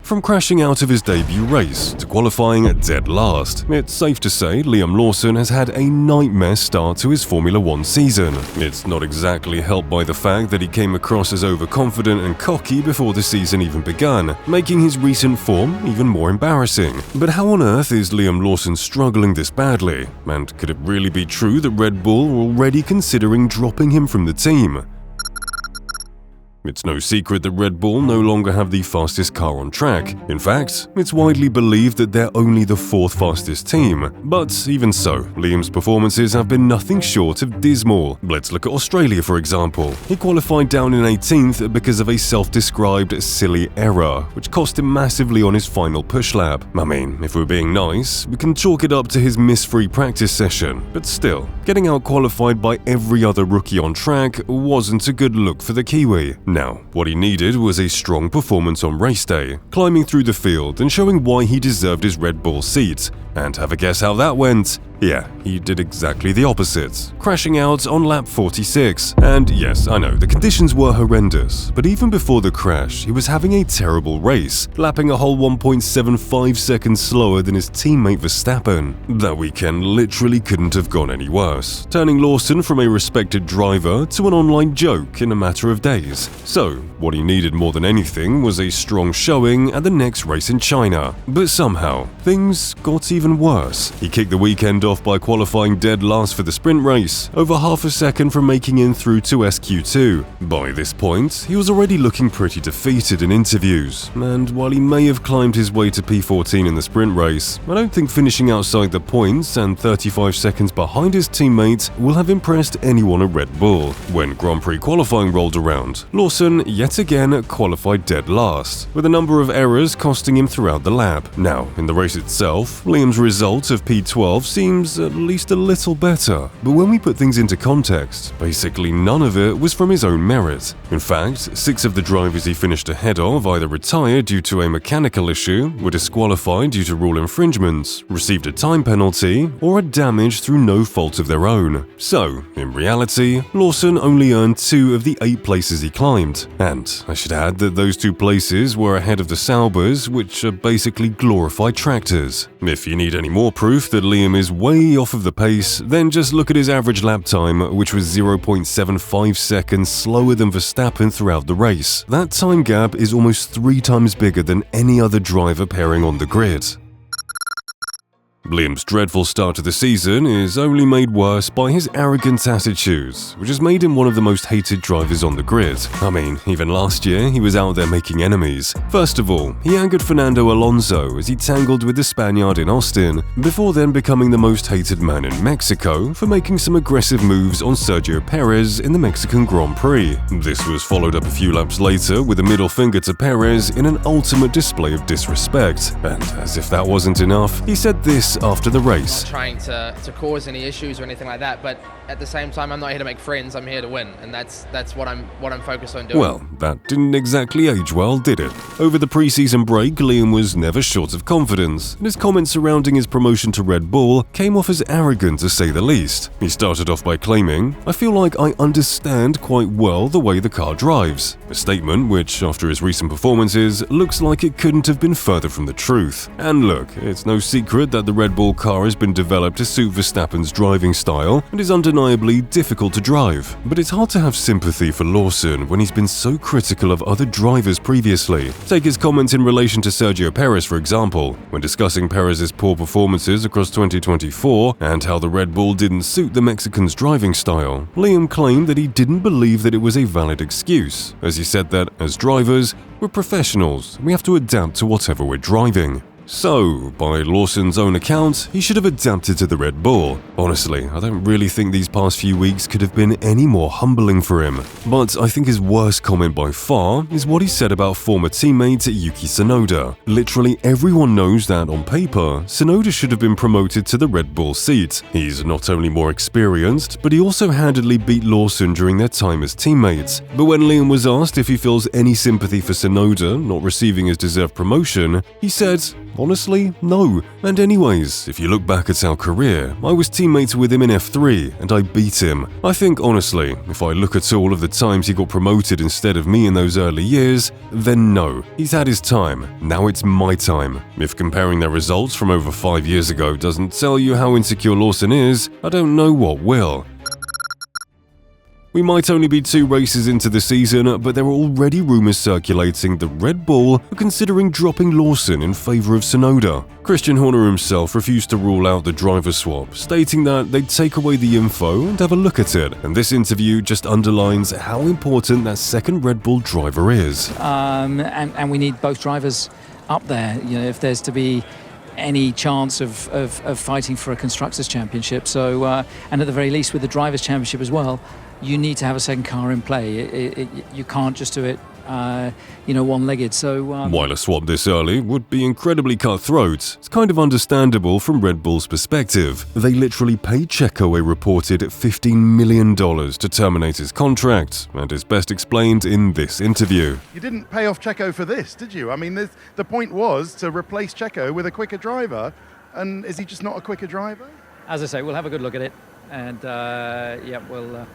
From crashing out of his debut race to qualifying dead last, it's safe to say Liam Lawson has had a nightmare start to his Formula One season. It's not exactly helped by the fact that he came across as overconfident and cocky before the season even began, making his recent form even more embarrassing. But how on earth is Liam Lawson struggling this badly? And could it really be true that Red Bull were already considering dropping him from the team? It's no secret that Red Bull no longer have the fastest car on track. In fact, it's widely believed that they're only the fourth fastest team. But even so, Liam's performances have been nothing short of dismal. Let's look at Australia, for example. He qualified down in 18th because of a self-described silly error, which cost him massively on his final push lap. I mean, if we're being nice, we can chalk it up to his miss-free practice session. But still, getting out-qualified by every other rookie on track wasn't a good look for the Kiwi. Now, what he needed was a strong performance on race day, climbing through the field and showing why he deserved his Red Bull seat. And have a guess how that went? Yeah, he did exactly the opposite, crashing out on lap 46. And yes, I know, the conditions were horrendous, but even before the crash, he was having a terrible race, lapping a whole 1.75 seconds slower than his teammate Verstappen. That weekend literally couldn't have gone any worse, turning Lawson from a respected driver to an online joke in a matter of days. So, what he needed more than anything was a strong showing at the next race in China. But somehow, things got even worse. He kicked the weekend off by qualifying dead last for the sprint race, over half a second from making in through to SQ2. By this point, he was already looking pretty defeated in interviews, and while he may have climbed his way to P14 in the sprint race, I don't think finishing outside the points and 35 seconds behind his teammate will have impressed anyone at Red Bull. When Grand Prix qualifying rolled around, Lawson yet again qualified dead last, with a number of errors costing him throughout the lap. Now, in the race itself, Liam's result of P12 seems at least a little better, but when we put things into context, basically none of it was from his own merit. In fact, 6 of the drivers he finished ahead of either retired due to a mechanical issue, were disqualified due to rule infringements, received a time penalty, or had damage through no fault of their own. So, in reality, Lawson only earned 2 of the 8 places he climbed, and I should add that those 2 places were ahead of the Saubers, which are basically glorified tractors. If you need any more proof that Liam is way off of the pace, then just look at his average lap time, which was 0.75 seconds slower than Verstappen throughout the race. That time gap is almost 3 times bigger than any other driver pairing on the grid. Liam's dreadful start to the season is only made worse by his arrogant attitudes, which has made him one of the most hated drivers on the grid. I mean, even last year, he was out there making enemies. First of all, he angered Fernando Alonso as he tangled with the Spaniard in Austin, before then becoming the most hated man in Mexico for making some aggressive moves on Sergio Perez in the Mexican Grand Prix. This was followed up a few laps later with a middle finger to Perez in an ultimate display of disrespect. And as if that wasn't enough, he said this after the race. I'm not trying to cause any issues or anything like that, but at the same time, I'm not here to make friends. I'm here to win, and that's what I'm focused on doing. Well, that didn't exactly age well, did it? Over the preseason break, Liam was never short of confidence, and his comments surrounding his promotion to Red Bull came off as arrogant to say the least. He started off by claiming, "I feel like I understand quite well the way the car drives," a statement which, after his recent performances, looks like it couldn't have been further from the truth. And look, it's no secret that the Red Bull car has been developed to suit Verstappen's driving style and is undeniably difficult to drive. But it's hard to have sympathy for Lawson when he's been so critical of other drivers previously. Take his comments in relation to Sergio Perez, for example. When discussing Perez's poor performances across 2024 and how the Red Bull didn't suit the Mexican's driving style, Liam claimed that he didn't believe that it was a valid excuse, as he said that, as drivers, we're professionals, we have to adapt to whatever we're driving. So, by Lawson's own account, he should have adapted to the Red Bull. Honestly, I don't really think these past few weeks could have been any more humbling for him. But I think his worst comment by far is what he said about former teammate Yuki Tsunoda. Literally everyone knows that on paper, Tsunoda should have been promoted to the Red Bull seat. He's not only more experienced, but he also handedly beat Lawson during their time as teammates. But when Liam was asked if he feels any sympathy for Tsunoda not receiving his deserved promotion, he said, Honestly, no. And anyways, if you look back at our career, I was teammates with him in F3 and I beat him. I think honestly, if I look at all of the times he got promoted instead of me in those early years, then no, he's had his time. Now it's my time. If comparing their results from over 5 years ago doesn't tell you how insecure Lawson is, I don't know what will. We might only be 2 races into the season, but there are already rumors circulating that Red Bull are considering dropping Lawson in favor of Tsunoda. Christian Horner himself refused to rule out the driver swap, stating that they'd take away the info and have a look at it, and this interview just underlines how important that second Red Bull driver is. And we need both drivers up there, if there's to be any chance of fighting for a constructors championship. So, and at the very least with the drivers championship as well, you need to have a second car in play. You can't just do it, one-legged. So while a swap this early would be incredibly cutthroat, it's kind of understandable from Red Bull's perspective. They literally paid Checo a reported $15 million to terminate his contract, and is best explained in this interview. You didn't pay off Checo for this, did you? I mean, the point was to replace Checo with a quicker driver, and is he just not a quicker driver? As I say, we'll have a good look at it, and we'll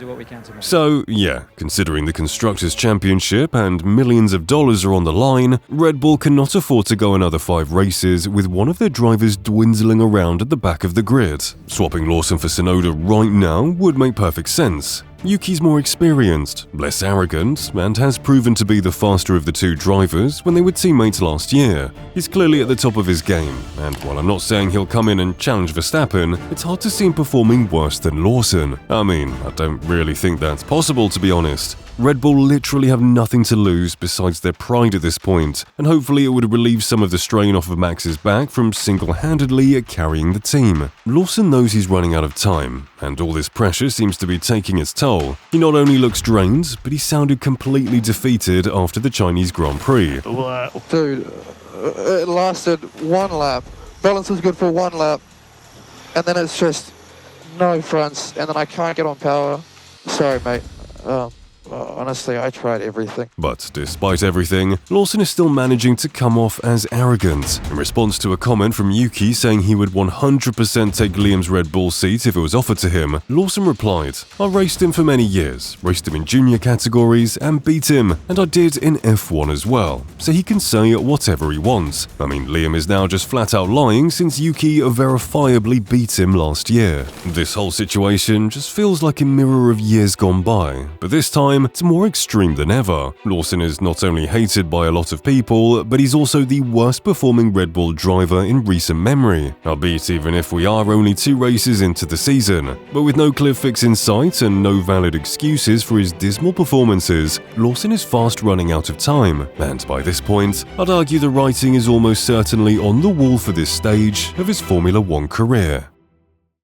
do what we can tomorrow. So, yeah, considering the Constructors' Championship and millions of dollars are on the line, Red Bull cannot afford to go another 5 races with one of their drivers dwindling around at the back of the grid. Swapping Lawson for Tsunoda right now would make perfect sense. Yuki's more experienced, less arrogant, and has proven to be the faster of the 2 drivers when they were teammates last year. He's clearly at the top of his game, and while I'm not saying he'll come in and challenge Verstappen, it's hard to see him performing worse than Lawson. I mean, I don't really think that's possible, to be honest. Red Bull literally have nothing to lose besides their pride at this point, and hopefully it would relieve some of the strain off of Max's back from single-handedly carrying the team. Lawson knows he's running out of time, and all this pressure seems to be taking its toll. He not only looks drained, but he sounded completely defeated after the Chinese Grand Prix. Dude, it lasted 1 lap. Balance was good for 1 lap, and then it's just no fronts, and then I can't get on power. Sorry, mate. Honestly, I tried everything. But despite everything, Lawson is still managing to come off as arrogant. In response to a comment from Yuki saying he would 100% take Liam's Red Bull seat if it was offered to him, Lawson replied, "I raced him for many years, raced him in junior categories and beat him, and I did in F1 as well, so he can say whatever he wants. I mean, Liam is now just flat out lying since Yuki verifiably beat him last year." This whole situation just feels like a mirror of years gone by, but this time it's more extreme than ever. Lawson is not only hated by a lot of people, but he's also the worst performing Red Bull driver in recent memory, albeit even if we are only 2 races into the season. But with no clear fix in sight and no valid excuses for his dismal performances, Lawson is fast running out of time, and by this point, I'd argue the writing is almost certainly on the wall for this stage of his Formula 1 career.